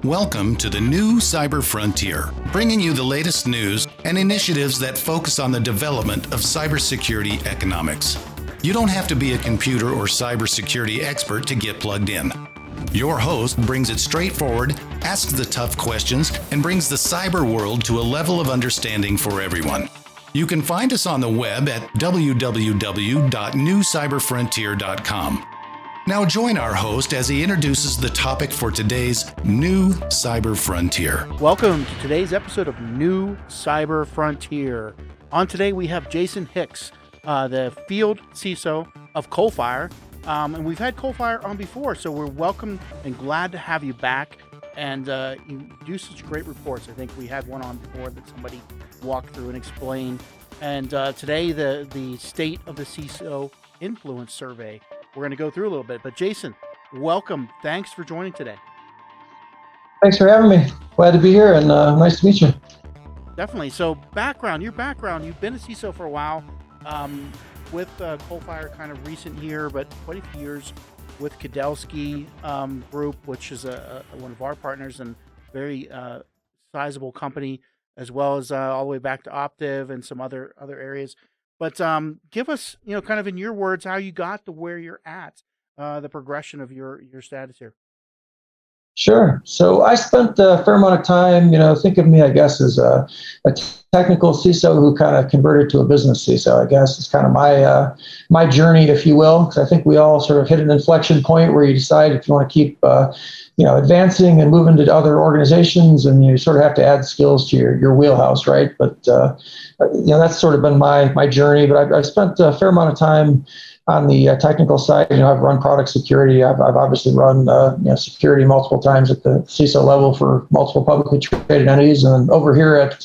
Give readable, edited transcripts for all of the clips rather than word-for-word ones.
Welcome to the new cyber frontier, bringing you the latest news and initiatives that focus on the development of cybersecurity economics. You don't have to be a computer or cybersecurity expert to get plugged in. Your host brings it straightforward, asks the tough questions, and brings the cyber world to a level of understanding for everyone. You can find us on the web at www.newcyberfrontier.com. Now join our host as he introduces the topic for today's New Cyber Frontier. Welcome to today's episode of New Cyber Frontier. On today we have Jason Hicks, the field CISO of Coalfire. And we've had Coalfire on before, so we're welcome and glad to have you back. And you do such great reports. I think we had one on before that somebody walked through and explained. And today the State of the CISO Influence Survey. We're going to go through a little bit, but Jason, welcome. Thanks for joining today. Thanks for having me. Glad to be here and nice to meet you. Definitely. So your background, you've been a CISO for a while with Coalfire kind of recent here, but quite a few years with Kudelski Group, which is one of our partners and very sizable company, as well as all the way back to Optiv and some other areas. But give us, kind of in your words, how you got to where you're at, the progression of your status here. Sure. So I spent a fair amount of time, think of me, I guess, as a technical CISO who kind of converted to a business CISO, I guess. It's kind of my journey, if you will, because I think we all sort of hit an inflection point where you decide if you want to keep advancing and moving to other organizations, and you sort of have to add skills to your wheelhouse, right? But that's sort of been my journey. But I've spent a fair amount of time on the technical side. I've run product security. I've obviously run security multiple times at the CISO level for multiple publicly traded entities, and over here at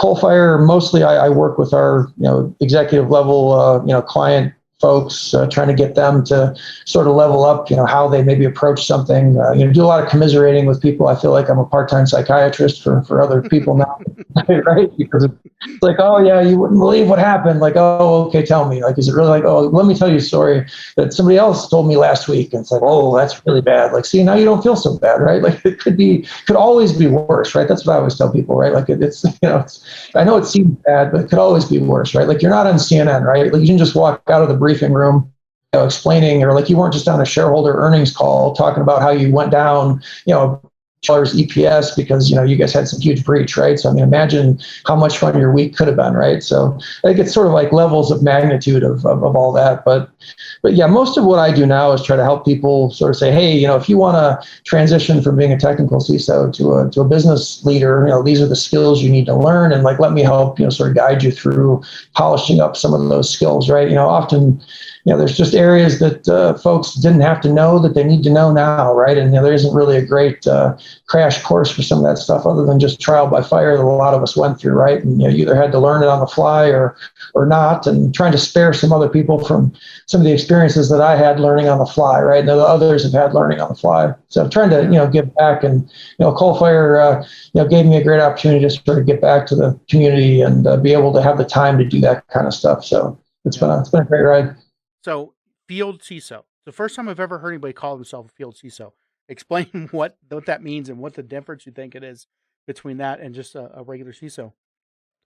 Coalfire, mostly I work with our executive level client folks, trying to get them to sort of level up, how they maybe approach something, do a lot of commiserating with people. I feel like I'm a part-time psychiatrist for other people now, right? Because it's like, oh yeah, you wouldn't believe what happened. Like, oh, okay, tell me. Like, is it really like, oh, let me tell you a story that somebody else told me last week. And it's like, oh, that's really bad. Like, see, now you don't feel so bad, right? Like it could always be worse, right? That's what I always tell people, right? Like it's I know it seems bad, but it could always be worse, right? Like you're not on CNN, right? Like you can just walk out of the briefing room, explaining, or like you weren't just on a shareholder earnings call talking about how you went down, EPS because you guys had some huge breach, right? So I mean, imagine how much fun your week could have been, right? So I think it's sort of like levels of magnitude of all that. But yeah, most of what I do now is try to help people sort of say, hey, if you want to transition from being a technical CISO to a business leader, these are the skills you need to learn, and like let me help sort of guide you through polishing up some of those skills, right? Often there's just areas that folks didn't have to know that they need to know now, right? And there isn't really a great crash course for some of that stuff other than just trial by fire that a lot of us went through, right? And you either had to learn it on the fly or not, and trying to spare some other people from some of the experiences that I had learning on the fly, right? And the others have had learning on the fly. So trying to give back, and Coalfire gave me a great opportunity to sort of get back to the community and be able to have the time to do that kind of stuff. So it's been a great ride. So, field CISO. The first time I've ever heard anybody call themselves a field CISO. Explain what that means and what the difference you think it is between that and just a regular CISO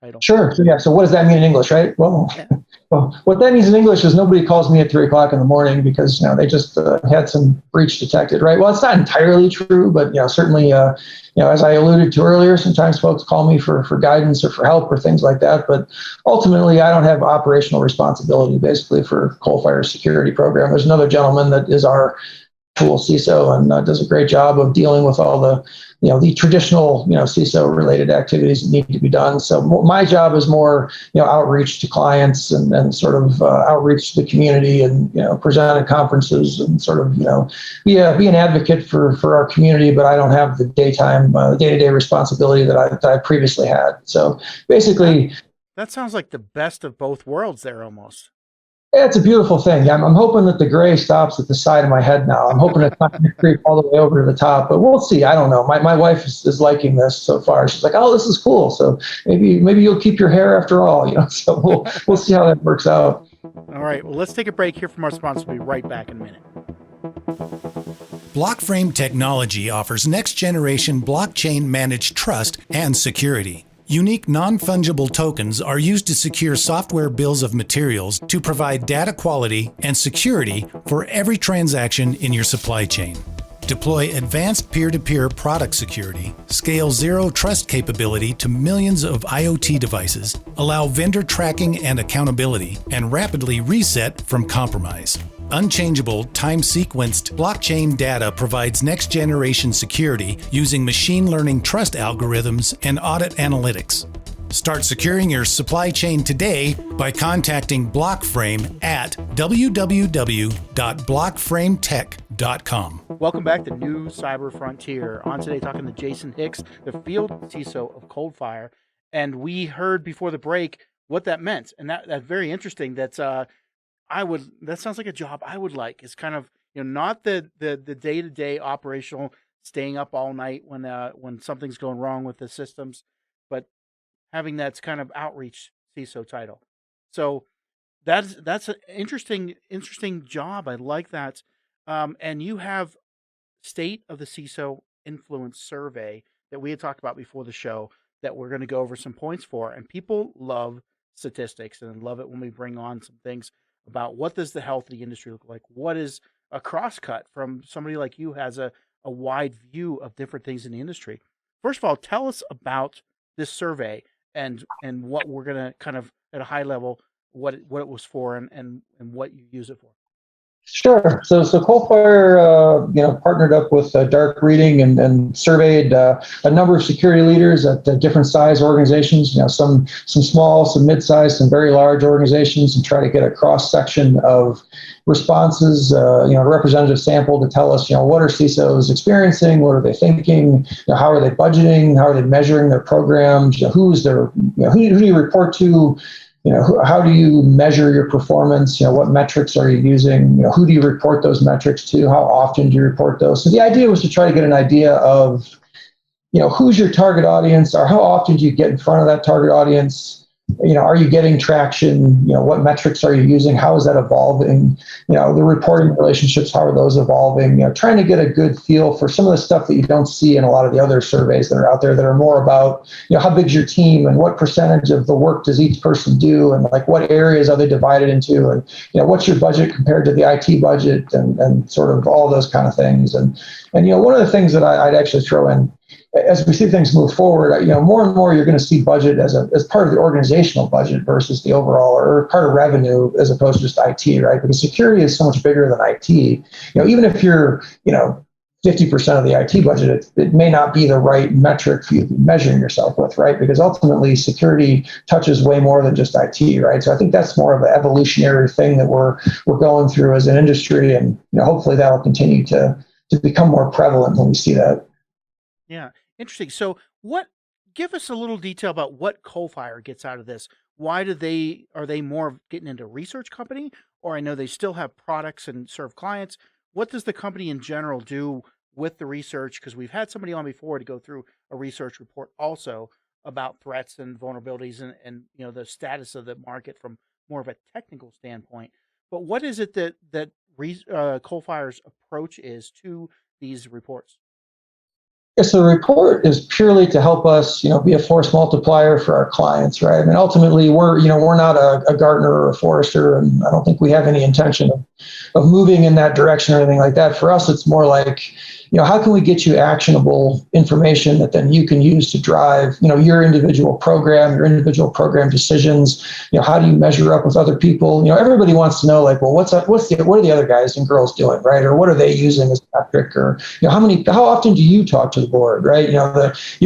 title. Sure. Yeah. So what does that mean in English, right? Well, what that means in English is nobody calls me at 3:00 in the morning because they just had some breach detected, right? Well, it's not entirely true, but certainly, as I alluded to earlier, sometimes folks call me for guidance or for help or things like that. But ultimately, I don't have operational responsibility basically for Coalfire's security program. There's another gentleman that is our actual CISO and does a great job of dealing with all the traditional, CISO related activities that need to be done. So my job is more, outreach to clients and sort of outreach to the community and, present at conferences and sort of, be an advocate for our community, but I don't have the day-to-day responsibility that I previously had. So basically. That sounds like the best of both worlds there almost. Yeah, it's a beautiful thing. I'm hoping that the gray stops at the side of my head now. I'm hoping it's not going to creep all the way over to the top, but we'll see. I don't know. My wife is liking this so far. She's like, "Oh, this is cool. So maybe you'll keep your hair after all." So we'll see how that works out. All right. Well, let's take a break here from our sponsor. We'll be right back in a minute. Blockframe technology offers next-generation blockchain-managed trust and security. Unique non-fungible tokens are used to secure software bills of materials to provide data quality and security for every transaction in your supply chain. Deploy advanced peer-to-peer product security, scale zero trust capability to millions of IoT devices, allow vendor tracking and accountability, and rapidly reset from compromise. Unchangeable, time-sequenced blockchain data provides next-generation security using machine learning trust algorithms and audit analytics. Start securing your supply chain today by contacting Blockframe at www.blockframetech.com. Welcome back to New Cyber Frontier. On today, talking to Jason Hicks, the field CISO of Coalfire, and we heard before the break what that meant, and that's very interesting. That sounds like a job I would like. It's kind of, not the day-to-day operational, staying up all night when something's going wrong with the systems, but having that kind of outreach CISO title. So that's an interesting job. I like that. And you have State of the CISO Influence Survey that we had talked about before the show that we're going to go over some points for. And people love statistics and love it when we bring on some things about what does the health of the industry look like? What is a crosscut from somebody like you has a wide view of different things in the industry. First of all, tell us about this survey and what we're going to kind of at a high level, what it was for and what you use it for. Sure. So Coalfire, partnered up with Dark Reading and surveyed a number of security leaders at different size organizations. Some small, some mid-sized, some very large organizations, and try to get a cross section of responses. A representative sample to tell us, what are CISOs experiencing? What are they thinking? How are they budgeting? How are they measuring their programs? Who do you report to? How do you measure your performance? What metrics are you using? Who do you report those metrics to? How often do you report those? So the idea was to try to get an idea of, who's your target audience, or how often do you get in front of that target audience? Are you getting traction? What metrics are you using? How is that evolving? The reporting relationships, how are those evolving? Trying to get a good feel for some of the stuff that you don't see in a lot of the other surveys that are out there that are more about, how big's your team and what percentage of the work does each person do, and like what areas are they divided into, and what's your budget compared to the IT budget, and sort of all those kind of things. And one of the things that I'd actually throw in, as we see things move forward, more and more you're going to see budget as part of the organizational budget versus the overall, or part of revenue as opposed to just IT, right? Because security is so much bigger than IT. Even if you're, 50% of the IT budget, it may not be the right metric for you to be measuring yourself with, right? Because ultimately security touches way more than just IT, right? So I think that's more of an evolutionary thing that we're going through as an industry, and hopefully that'll continue to become more prevalent when we see that. Yeah. Interesting. So give us a little detail about what Coalfire gets out of this. Why are they more getting into a research company, or I know they still have products and serve clients. What does the company in general do with the research? Because we've had somebody on before to go through a research report also about threats and vulnerabilities and the status of the market from more of a technical standpoint. But what is it that Coalfire's approach is to these reports? Yes, so the report is purely to help us, be a force multiplier for our clients, right? I mean, ultimately, we're not a Gartner or a Forrester, and I don't think we have any intention of moving in that direction or anything like that. For us, it's more like, how can we get you actionable information that then you can use to drive, your individual program decisions? How do you measure up with other people? Everybody wants to know, like, well, what are the other guys and girls doing, right? Or what are they using as a metric? Or how often do you talk to the board, right? You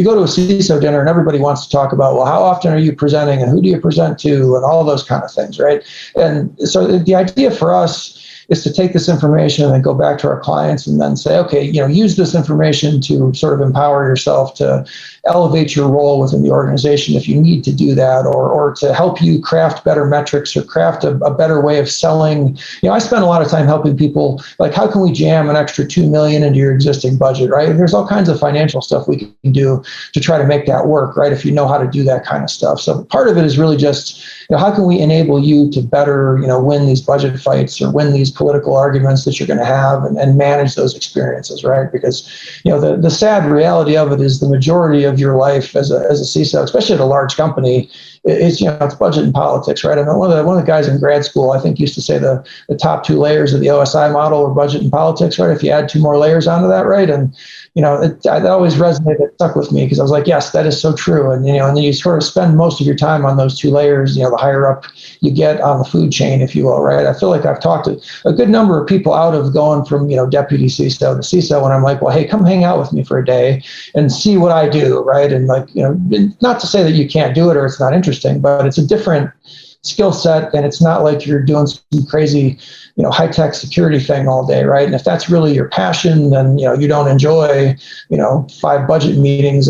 go to a CISO dinner and everybody wants to talk about, well, how often are you presenting and who do you present to and all those kind of things, right? And so the idea for us is to take this information and then go back to our clients and then say, okay, use this information to sort of empower yourself to elevate your role within the organization if you need to do that, or to help you craft better metrics or craft a better way of selling. I spend a lot of time helping people, like, how can we jam an extra $2 million into your existing budget, right? There's all kinds of financial stuff we can do to try to make that work, right? If you know how to do that kind of stuff. So part of it is really just, how can we enable you to better, win these budget fights or win these political arguments that you're going to have, and manage those experiences, right? Because, the sad reality of it is the majority of your life as a CISO, especially at a large company, it's budget and politics, right? I mean, one of the guys in grad school, I think, used to say the top two layers of the OSI model are budget and politics, right? If you add two more layers onto that, right? And that always resonated, it stuck with me, because I was like, yes, that is so true. And and then you sort of spend most of your time on those two layers. The higher up you get on the food chain, if you will, right? I feel like I've talked to a good number of people out of going from deputy CISO to CISO, and I'm like, well, hey, come hang out with me for a day and see what I do, right? And not to say that you can't do it or it's not interesting, but it's a different skill set, and it's not like you're doing some crazy high-tech security thing all day, right? And if that's really your passion, then you don't enjoy 5 budget meetings,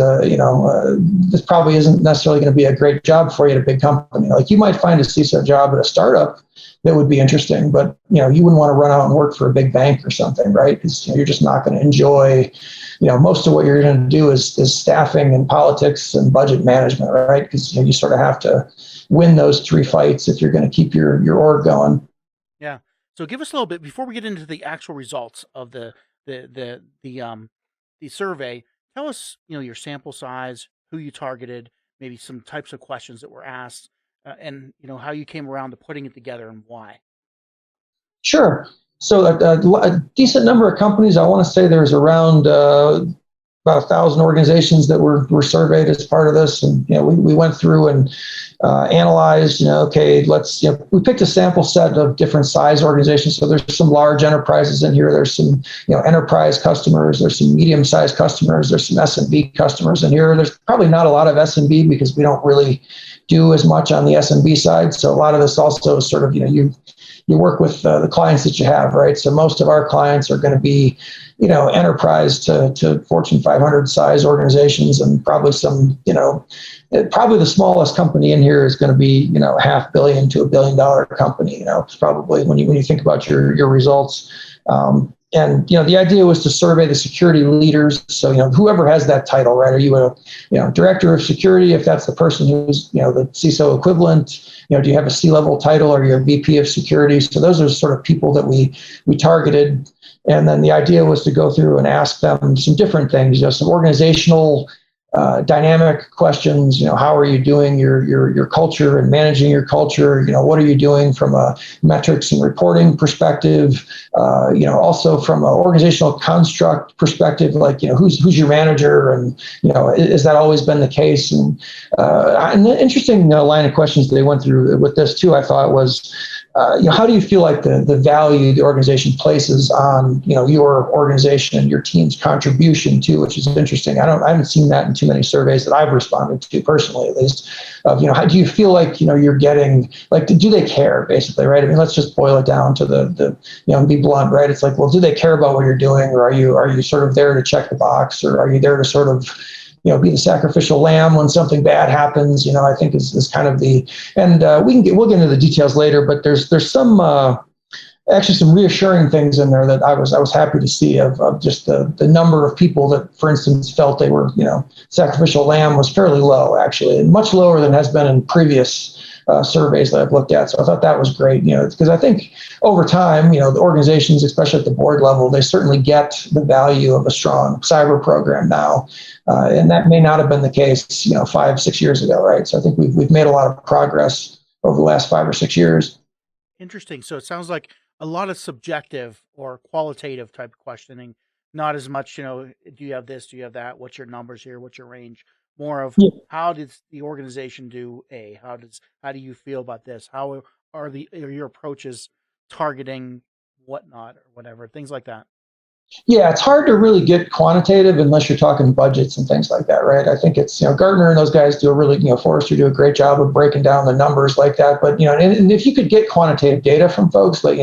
this probably isn't necessarily going to be a great job for you at a big company. Like, you might find a CISO job at a startup that would be interesting, but you wouldn't want to run out and work for a big bank or something, right? Because you're just not going to enjoy most of what you're going to do is staffing and politics and budget management, right? Because you sort of have to win those 3 fights if you're going to keep your org going. Yeah. So give us a little bit before we get into the actual results of the survey. Tell us, your sample size, who you targeted, maybe some types of questions that were asked, and how you came around to putting it together and why. Sure. So a decent number of companies. I want to say there's around about 1,000 organizations that were surveyed as part of this, and we went through and analyzed. Okay, we picked a sample set of different size organizations. So there's some large enterprises in here. There's some enterprise customers. There's some medium-sized customers. There's some SMB customers in here. There's probably not a lot of SMB because we don't really do as much on the SMB side. So a lot of this also is sort of you work with the clients that you have, right? So most of our clients are going to be, enterprise to Fortune 500 size organizations, and probably some, probably the smallest company in here is going to be, $500 million to $1 billion company. It's probably when you think about your results. And the idea was to survey the security leaders. So whoever has that title, right? Are you a director of security? If that's the person who's the CISO equivalent, do you have a C-level title? Are you a VP of security? So those are sort of people that we targeted. And then the idea was to go through and ask them some different things, some organizational dynamic questions. How are you doing your culture and managing your culture? What are you doing from a metrics and reporting perspective? Also from an organizational construct perspective, like who's your manager, and has that always been the case? And the interesting line of questions they went through with this too, I thought, was how do you feel like the value the organization places on your organization and your team's contribution to, which is interesting. I haven't seen that in too many surveys that I've responded to personally, at least. Of how do you feel like you're getting, like, do they care, basically, right? I mean, let's just boil it down to the and be blunt, right? It's like, well, do they care about what you're doing, or are you sort of there to check the box, or are you there to sort of be the sacrificial lamb when something bad happens? I think is kind of the, and we'll get into the details later, but there's some actually some reassuring things in there that I was happy to see of just the number of people that, for instance, felt they were sacrificial lamb was fairly low, actually, and much lower than has been in previous surveys that I've looked at. So I thought that was great, because I think over time, the organizations, especially at the board level, they certainly get the value of a strong cyber program now. And that may not have been the case, 5-6 years ago, right? So I think we've made a lot of progress over the last 5 or 6 years. Interesting. So it sounds like a lot of subjective or qualitative type of questioning, not as much, do you have this, do you have that? What's your numbers here? What's your range? More of how did the organization do how do you feel about this? How are your approaches targeting whatnot or whatever, things like that? Yeah, it's hard to really get quantitative unless you're talking budgets and things like that, right? I think it's, Gartner and those guys do a really, Forrester do a great job of breaking down the numbers like that. But, and if you could get quantitative data from folks, like,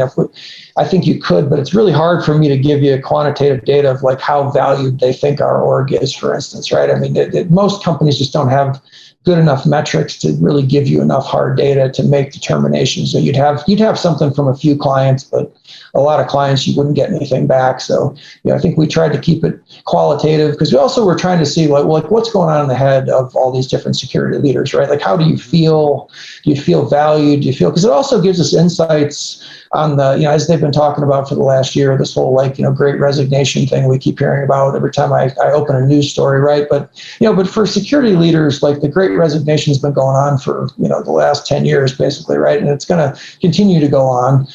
I think you could, but it's really hard for me to give you quantitative data of like how valued they think our org is, for instance, right? I mean, most companies just don't have good enough metrics to really give you enough hard data to make determinations. So you'd have something from a few clients, but a lot of clients you wouldn't get anything back. So I think we tried to keep it qualitative because we also were trying to see like what's going on in the head of all these different security leaders, right? Like how do you feel? Do you feel valued? Do you feel, because it also gives us insights on the, as they've been talking about for the last year, this whole great resignation thing we keep hearing about every time I open a news story, right? But for security leaders, like the great resignation has been going on for the last 10 years basically, right? And it's going to continue to go on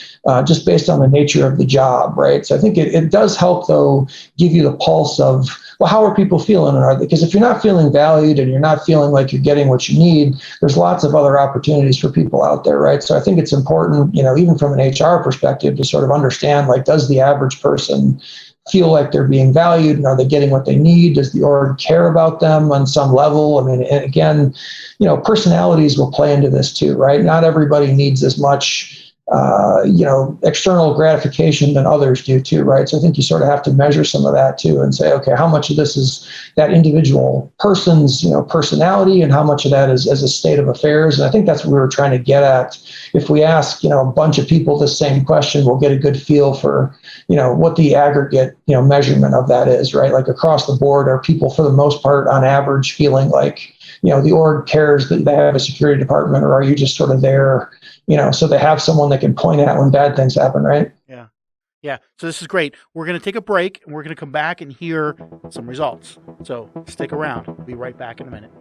just based on the nature of the job, right? So I think it does help though give you the pulse of, well, how are people feeling? Because if you're not feeling valued and you're not feeling like you're getting what you need, there's lots of other opportunities for people out there, right? So I think it's important, even from an HR perspective, to sort of understand, like, does the average person feel like they're being valued, and are they getting what they need? Does the org care about them on some level? I mean, and again, personalities will play into this too, right? Not everybody needs as much external gratification than others do too, right? So I think you sort of have to measure some of that too and say, okay, how much of this is that individual person's, personality, and how much of that is as a state of affairs? And I think that's what we were trying to get at. If we ask, a bunch of people the same question, we'll get a good feel for, what the aggregate, measurement of that is, right? Like across the board, are people for the most part on average feeling like, the org cares that they have a security department, or are you just sort of there, so they have someone they can point at when bad things happen, right? Yeah. Yeah. So this is great. We're going to take a break and we're going to come back and hear some results. So stick around. We'll be right back in a minute.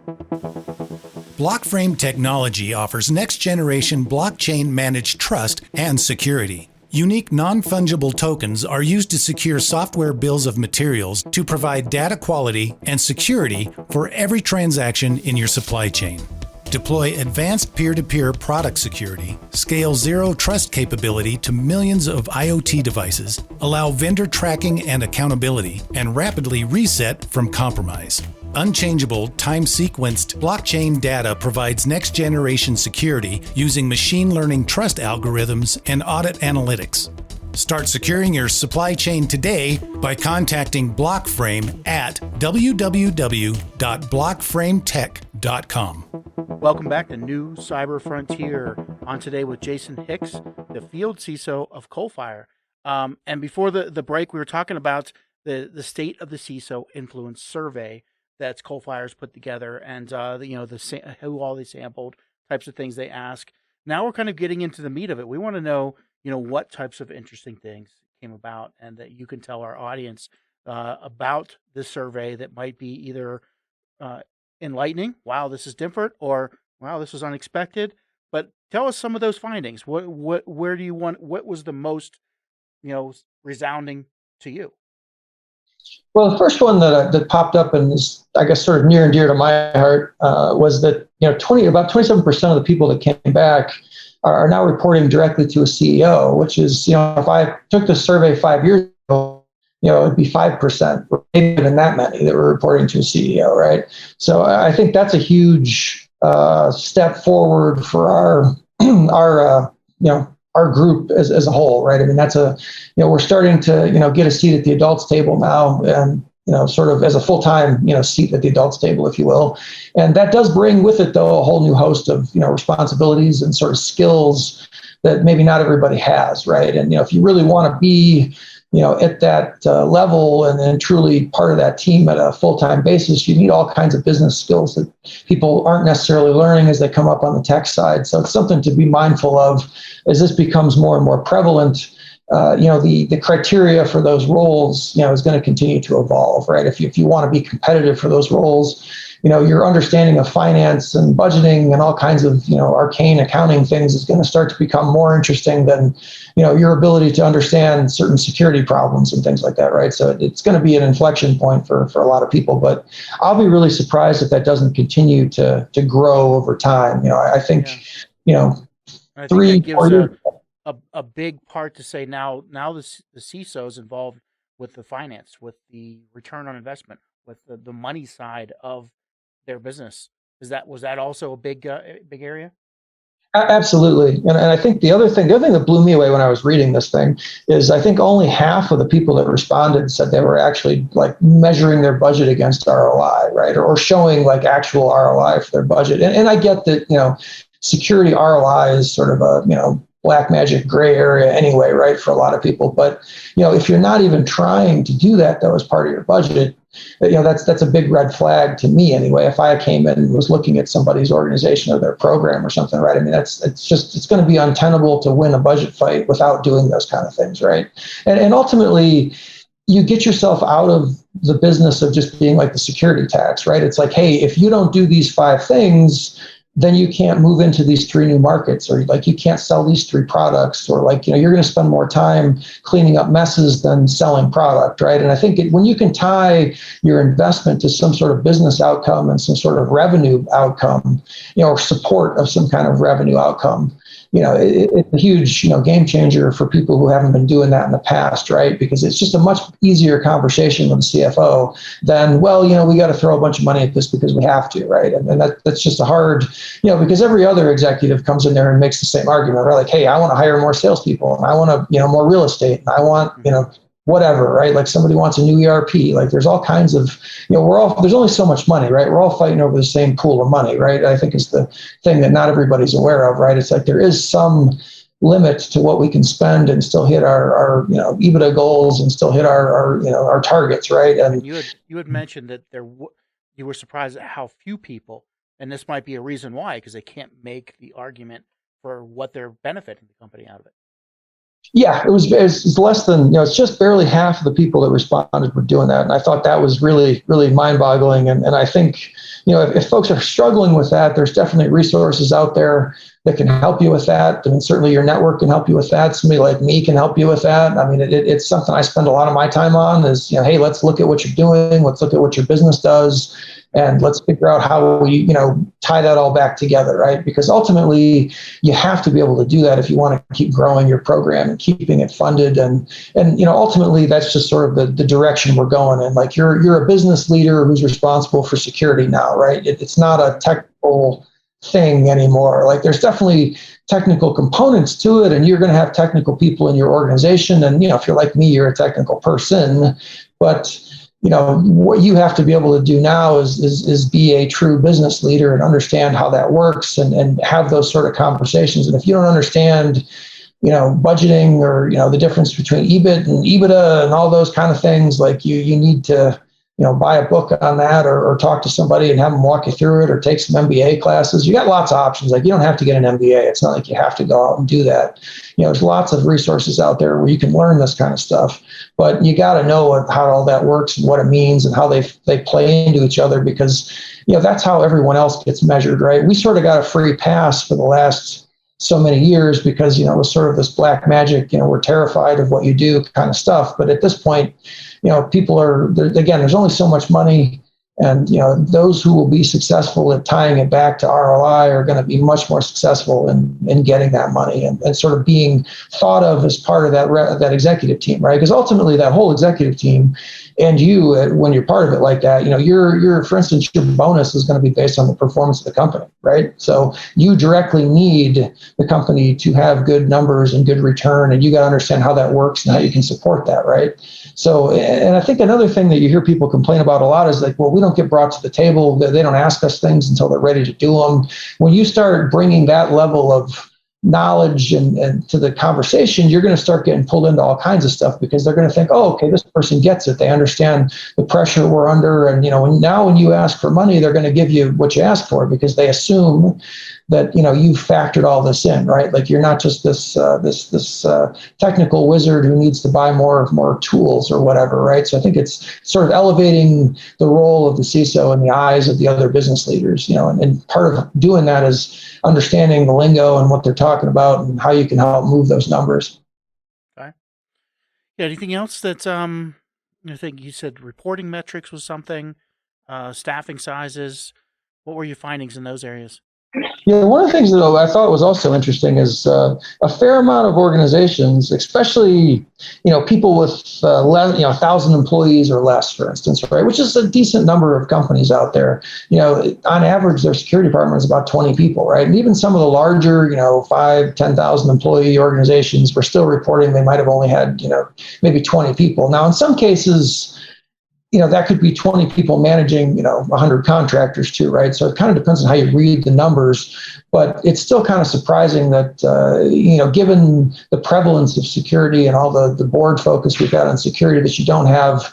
Blockframe technology offers next-generation blockchain managed trust and security. Unique non-fungible tokens are used to secure software bills of materials to provide data quality and security for every transaction in your supply chain. Deploy advanced peer-to-peer product security, scale zero trust capability to millions of IoT devices, allow vendor tracking and accountability, and rapidly reset from compromise. Unchangeable, time-sequenced blockchain data provides next-generation security using machine learning trust algorithms and audit analytics. Start securing your supply chain today by contacting Blockframe at www.blockframetech.com. Welcome back to New Cyber Frontier. On today with Jason Hicks, the field CISO of Coalfire. And before the break, we were talking about the state of the CISO influence survey that's Coalfire's put together, and who all they sampled, types of things they ask. Now we're kind of getting into the meat of it. We want to know, what types of interesting things came about, and that you can tell our audience about this survey that might be either enlightening, wow, this is different, or wow, this was unexpected. But tell us some of those findings. What was the most, resounding to you? Well, the first one that popped up and is, I guess, sort of near and dear to my heart was that about 27% of the people that came back are now reporting directly to a CEO, which is, if I took the survey 5 years ago, it'd be 5%, or maybe even that many that were reporting to a CEO, right? So I think that's a huge step forward for our group as a whole, right? I mean, that's we're starting to, get a seat at the adults table now, and, sort of as a full-time, seat at the adults table, if you will. And that does bring with it, though, a whole new host of, responsibilities and sort of skills that maybe not everybody has, right? And, if you really want to be, at that level and truly part of that team at a full-time basis, you need all kinds of business skills that people aren't necessarily learning as they come up on the tech side. So it's something to be mindful of as this becomes more and more prevalent. The criteria for those roles, is going to continue to evolve, right? If you want to be competitive for those roles, your understanding of finance and budgeting and all kinds of, arcane accounting things is going to start to become more interesting than, your ability to understand certain security problems and things like that, right? So it's going to be an inflection point for a lot of people, but I'll be really surprised if that doesn't continue to grow over time. I think, I think 3-4 years. A big part to say now the CISO is involved with the finance, with the return on investment, with the money side of their business. Was that also a big area? Absolutely. And I think the other thing that blew me away when I was reading this thing is I think only half of the people that responded said they were actually like measuring their budget against ROI, right? Or showing like actual ROI for their budget. And I get that, security ROI is sort of a, black magic gray area anyway, right? For a lot of people. But, if you're not even trying to do that, though, as part of your budget, that's a big red flag to me anyway. If I came in and was looking at somebody's organization or their program or something, right? I mean, it's going to be untenable to win a budget fight without doing those kind of things, right? And ultimately, you get yourself out of the business of just being like the security tax, right? It's like, hey, if you don't do these 5 things, then you can't move into these 3 new markets, or like you can't sell these 3 products, or like, you're going to spend more time cleaning up messes than selling product, right? And I think when you can tie your investment to some sort of business outcome and some sort of revenue outcome, or support of some kind of revenue outcome, it's a huge, game changer for people who haven't been doing that in the past, right? Because it's just a much easier conversation with the CFO than, well, we got to throw a bunch of money at this because we have to, right? And that's just a hard, because every other executive comes in there and makes the same argument, right? Like, hey, I want to hire more salespeople, and I want to, more real estate, and I want, whatever, right? Like somebody wants a new ERP. Like there's all kinds of, there's only so much money, right? We're all fighting over the same pool of money, right? I think is the thing that not everybody's aware of, right? It's like there is some limit to what we can spend and still hit our EBITDA goals and still hit our targets, right? And you had mentioned that you were surprised at how few people, and this might be a reason why, because they can't make the argument for what they're benefiting the company out of it. Yeah, it's less than, it's just barely half of the people that responded were doing that. And I thought that was really, really mind boggling. And I think, if folks are struggling with that, there's definitely resources out there that can help you with that. I mean, certainly your network can help you with that. Somebody like me can help you with that. I mean, it's something I spend a lot of my time on is, hey, let's look at what you're doing. Let's look at what your business does. And let's figure out how we, tie that all back together, right? Because ultimately, you have to be able to do that if you want to keep growing your program and keeping it funded. And ultimately, that's just sort of the direction we're going in. Like you're a business leader who's responsible for security now, right? It's not a technical thing anymore. Like there's definitely technical components to it, and you're going to have technical people in your organization. And if you're like me, you're a technical person, but what you have to be able to do now is be a true business leader and understand how that works and have those sort of conversations. And if you don't understand, budgeting or, the difference between EBIT and EBITDA and all those kind of things, like you need to, buy a book on that or talk to somebody and have them walk you through it or take some MBA classes. You got lots of options. Like you don't have to get an MBA. It's not like you have to go out and do that. There's lots of resources out there where you can learn this kind of stuff, but you got to know how all that works and what it means and how they play into each other, because, that's how everyone else gets measured, right? We sort of got a free pass for the last so many years because, it was sort of this black magic, we're terrified of what you do kind of stuff. But at this point, people again, there's only so much money, and, those who will be successful at tying it back to ROI are going to be much more successful in getting that money and sort of being thought of as part of that executive team, right? Because ultimately that whole executive team and you, when you're part of it like that, your for instance, your bonus is going to be based on the performance of the company, right? So you directly need the company to have good numbers and good return, and you got to understand how that works and how you can support that, right? So, and I think another thing that you hear people complain about a lot is like, well, we don't get brought to the table. They don't ask us things until they're ready to do them. When you start bringing that level of knowledge and to the conversation, you're going to start getting pulled into all kinds of stuff because they're going to think, oh, okay, this person gets it. They understand the pressure we're under. And, when you ask for money, they're going to give you what you ask for because they assume that, you've factored all this in, right? Like you're not just this technical wizard who needs to buy more tools or whatever, right? So I think it's sort of elevating the role of the CISO in the eyes of the other business leaders, and part of doing that is understanding the lingo and what they're talking about and how you can help move those numbers. Okay. Yeah. Anything else that's I think you said reporting metrics was something, staffing sizes. What were your findings in those areas? Yeah, one of the things that I thought was also interesting is a fair amount of organizations, especially people with less, 1,000 employees or less, for instance, right, which is a decent number of companies out there. On average, their security department is about 20 people, right, and even some of the larger, 5, 10,000 employee organizations were still reporting they might have only had maybe 20 people. Now, in some cases, that could be 20 people managing, 100 contractors too, right? So it kind of depends on how you read the numbers, but it's still kind of surprising that, given the prevalence of security and all the board focus we've got on security, that you don't have,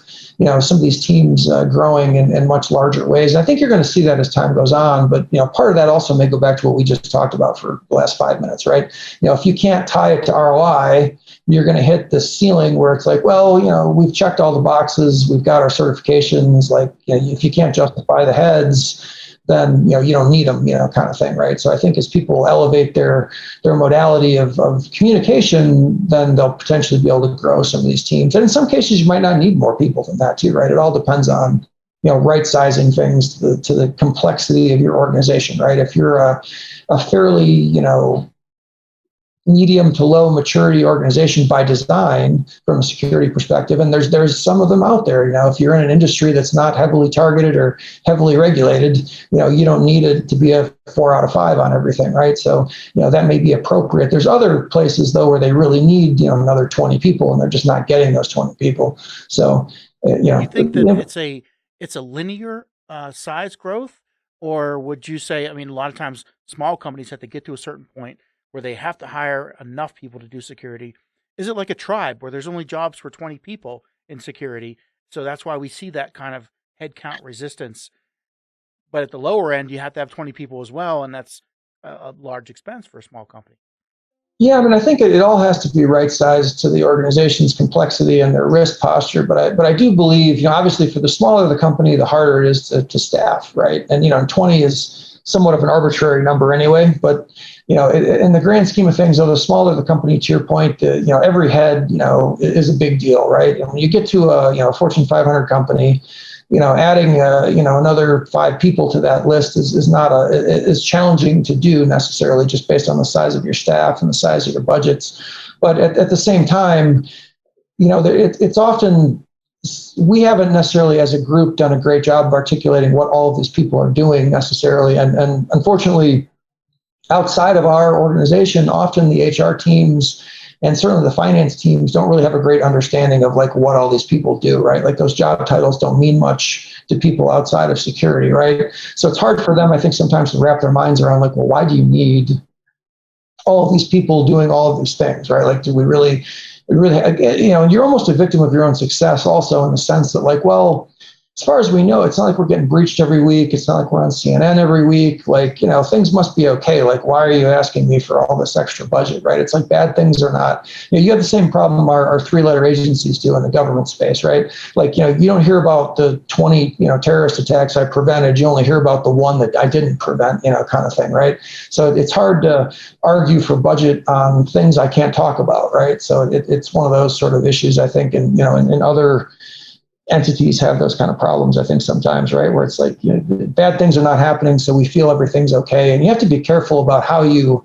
some of these teams growing in much larger ways. And I think you're going to see that as time goes on, but, part of that also may go back to what we just talked about for the last 5 minutes, right? If you can't tie it to ROI, you're going to hit the ceiling where it's like, well, we've checked all the boxes, we've got our certifications, like, if you can't justify the heads, then, you don't need them, kind of thing, right? So I think as people elevate their modality of communication, then they'll potentially be able to grow some of these teams. And in some cases, you might not need more people than that too, right? It all depends on, right sizing things to the complexity of your organization, right? If you're a fairly, medium to low maturity organization by design from a security perspective, and there's some of them out there. If you're in an industry that's not heavily targeted or heavily regulated, you don't need it to be a 4 out of 5 on everything, right? So that may be appropriate. There's other places though where they really need another 20 people, and they're just not getting those 20 people. So you think that it's a linear size growth, or would you say? I mean, a lot of times small companies have to get to a certain point where they have to hire enough people to do security. Is it like a tribe where there's only jobs for 20 people in security? So that's why we see that kind of headcount resistance. But at the lower end, you have to have 20 people as well, and that's a large expense for a small company. Yeah, I mean, I think it all has to be right sized to the organization's complexity and their risk posture. But I do believe, obviously for the smaller the company, the harder it is to staff, right? And 20 is somewhat of an arbitrary number anyway. But in the grand scheme of things, though, the smaller the company, to your point, every head, is a big deal, right? And when you get to a Fortune 500 company, adding another 5 people to that list is challenging to do necessarily, just based on the size of your staff and the size of your budgets. But at the same time, it's often, we haven't necessarily as a group done a great job of articulating what all of these people are doing necessarily, and unfortunately, outside of our organization, often the HR teams and certainly the finance teams don't really have a great understanding of like what all these people do, right? Like those job titles don't mean much to people outside of security, right? So it's hard for them, I think, sometimes to wrap their minds around like, well, why do you need all of these people doing all of these things, right? Like, do we really, and you're almost a victim of your own success also, in the sense that like, well, as far as we know, it's not like we're getting breached every week. It's not like we're on CNN every week. Like, things must be okay. Like, why are you asking me for all this extra budget, right? It's like bad things are not, you have the same problem our 3-letter agencies do in the government space, right? Like, you don't hear about the 20, terrorist attacks I prevented. You only hear about the one that I didn't prevent, kind of thing, right? So it's hard to argue for budget on things I can't talk about, right? So it's one of those sort of issues, I think, and in other entities have those kind of problems, I think, sometimes, right? Where it's like, bad things are not happening, so we feel everything's okay. And you have to be careful about how you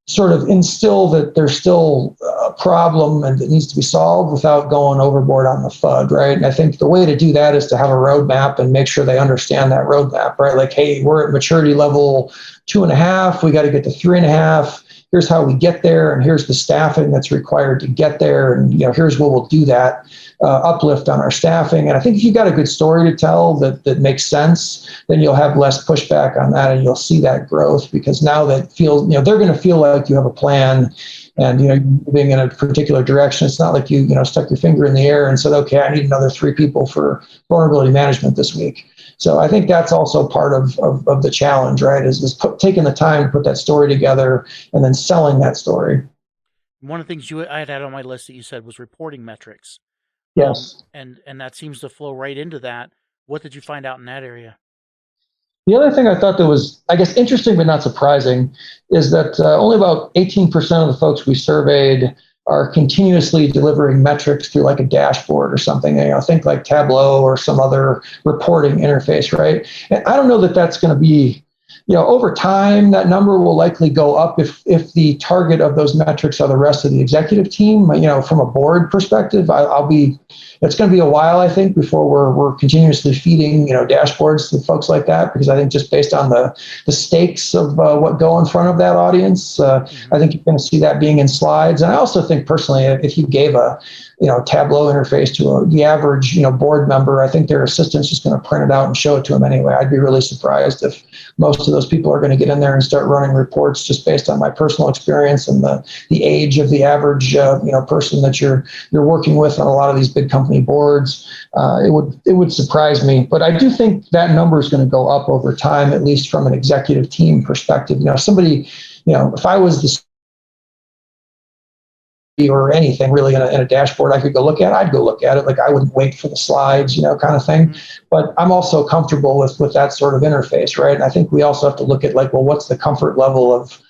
sort of instill that there's still a problem and it needs to be solved without going overboard on the FUD, right? And I think the way to do that is to have a roadmap and make sure they understand that roadmap, right? Like, hey, we're at maturity level 2.5, we got to get to 3.5. Here's how we get there, and here's the staffing that's required to get there, and here's what we'll do that uplift on our staffing. And I think if you got a good story to tell that makes sense, then you'll have less pushback on that, and you'll see that growth, because now that they're going to feel like you have a plan, and you're moving in a particular direction. It's not like you stuck your finger in the air and said, okay, I need another 3 people for vulnerability management this week. So I think that's also part of the challenge, right? Is taking the time to put that story together and then selling that story. One of the things I had on my list that you said was reporting metrics. Yes. And that seems to flow right into that. What did you find out in that area? The other thing I thought that was, I guess, interesting but not surprising is that only about 18% of the folks we surveyed are continuously delivering metrics through like a dashboard or something. Think like Tableau or some other reporting interface, right? And I don't know that that's going to be Over time, that number will likely go up if the target of those metrics are the rest of the executive team. From a board perspective, it's going to be a while, I think, before we're continuously feeding, dashboards to folks like that, because I think just based on the stakes of what go in front of that audience, I think you're going to see that being in slides. And I also think personally, if you gave a Tableau interface to the average, board member, I think their assistant's just going to print it out and show it to them anyway. I'd be really surprised if most of those people are going to get in there and start running reports, just based on my personal experience and the age of the average, person that you're working with on a lot of these big company boards. It would surprise me, but I do think that number is going to go up over time, at least from an executive team perspective. Somebody, if I was the or anything really in a dashboard I could go look at, I'd go look at it. Like, I wouldn't wait for the slides, kind of thing. But I'm also comfortable with that sort of interface, right? And I think we also have to look at what's the comfort level of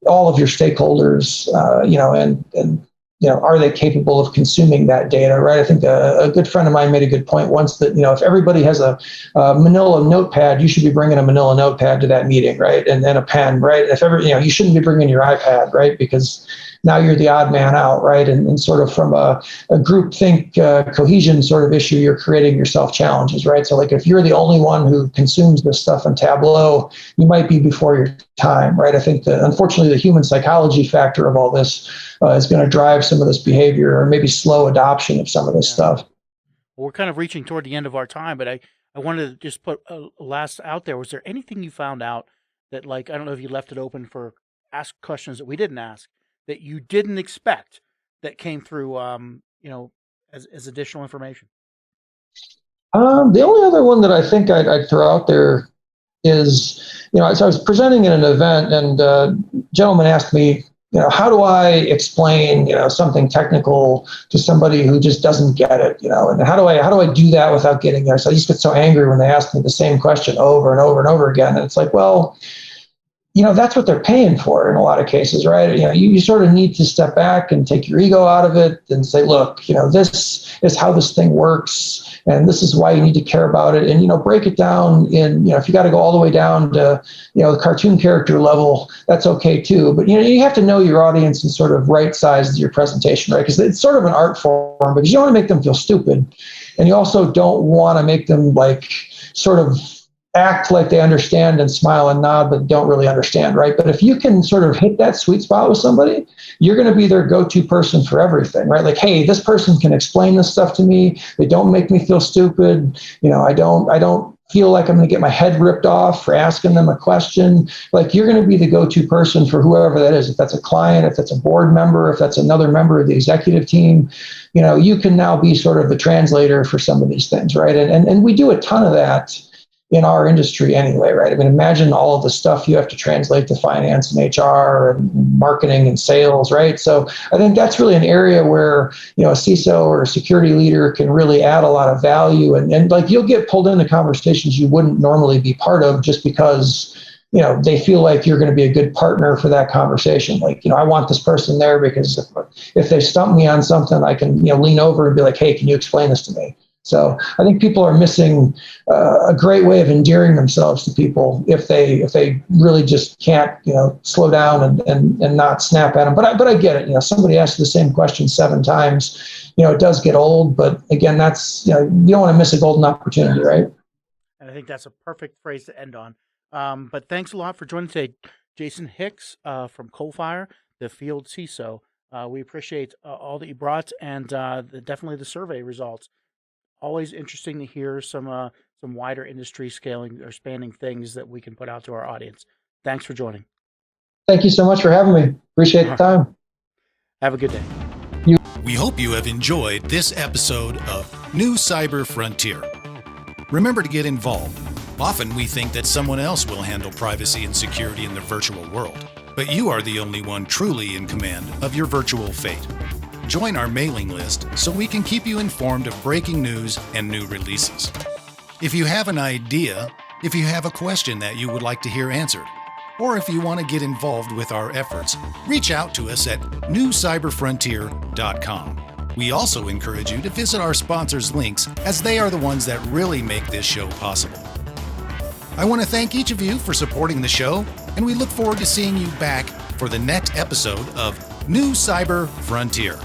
all of your stakeholders, and are they capable of consuming that data, right? I think a good friend of mine made a good point once that, if everybody has a manila notepad, you should be bringing a manila notepad to that meeting, right? And then a pen, right? If ever, you shouldn't be bringing your iPad, right? Because now you're the odd man out, right? And sort of from a group think cohesion sort of issue, you're creating yourself challenges, right? So if you're the only one who consumes this stuff in Tableau, you might be before your time, right? I think that unfortunately the human psychology factor of all this is going to drive some of this behavior, or maybe slow adoption of some of this stuff. Well, we're kind of reaching toward the end of our time, but I wanted to just put a last out there. Was there anything you found out that, I don't know if you left it open for ask questions that we didn't ask, that you didn't expect that came through, as additional information? The only other one that I think I'd throw out there is, so I was presenting at an event, and a gentleman asked me, how do I explain, something technical to somebody who just doesn't get it, and how do I do that without getting there? So I just get so angry when they ask me the same question over and over and over again. And it's like, well, that's what they're paying for in a lot of cases, right? You sort of need to step back and take your ego out of it and say, look, this is how this thing works, and this is why you need to care about it. And, break it down in, if you got to go all the way down to, the cartoon character level, that's okay too. But, you have to know your audience and sort of right size your presentation, right? Because it's sort of an art form, because you don't want to make them feel stupid. And you also don't want to make them sort of act like they understand and smile and nod, but don't really understand, right? But if you can sort of hit that sweet spot with somebody, you're going to be their go-to person for everything, right? Hey, this person can explain this stuff to me. They don't make me feel stupid. I don't feel like I'm going to get my head ripped off for asking them a question. You're going to be the go-to person for whoever that is. If that's a client, if that's a board member, if that's another member of the executive team, you can now be sort of the translator for some of these things, right? And we do a ton of that in our industry anyway, right? I mean, imagine all of the stuff you have to translate to finance and HR and marketing and sales, right? So I think that's really an area where, a CISO or a security leader can really add a lot of value. And you'll get pulled into conversations you wouldn't normally be part of, just because, they feel like you're going to be a good partner for that conversation. I want this person there because if they stump me on something, I can, lean over and be like, hey, can you explain this to me? So I think people are missing a great way of endearing themselves to people if they really just can't, slow down and not snap at them. But I get it. Somebody asks the same question 7 times, it does get old. But again, that's, you don't want to miss a golden opportunity, right? And I think that's a perfect phrase to end on. But thanks a lot for joining today, Jason Hicks from Coalfire, the field CISO. We appreciate all that you brought, and definitely the survey results. Always interesting to hear some wider industry scaling or spanning things that we can put out to our audience. Thanks for joining. Thank you so much for having me. Appreciate the time. Have a good day. We hope you have enjoyed this episode of New Cyber Frontier. Remember to get involved. Often we think that someone else will handle privacy and security in the virtual world, but you are the only one truly in command of your virtual fate. Join our mailing list so we can keep you informed of breaking news and new releases. If you have an idea, if you have a question that you would like to hear answered, or if you want to get involved with our efforts, reach out to us at newcyberfrontier.com. We also encourage you to visit our sponsors' links, as they are the ones that really make this show possible. I want to thank each of you for supporting the show, and we look forward to seeing you back for the next episode of New Cyber Frontier.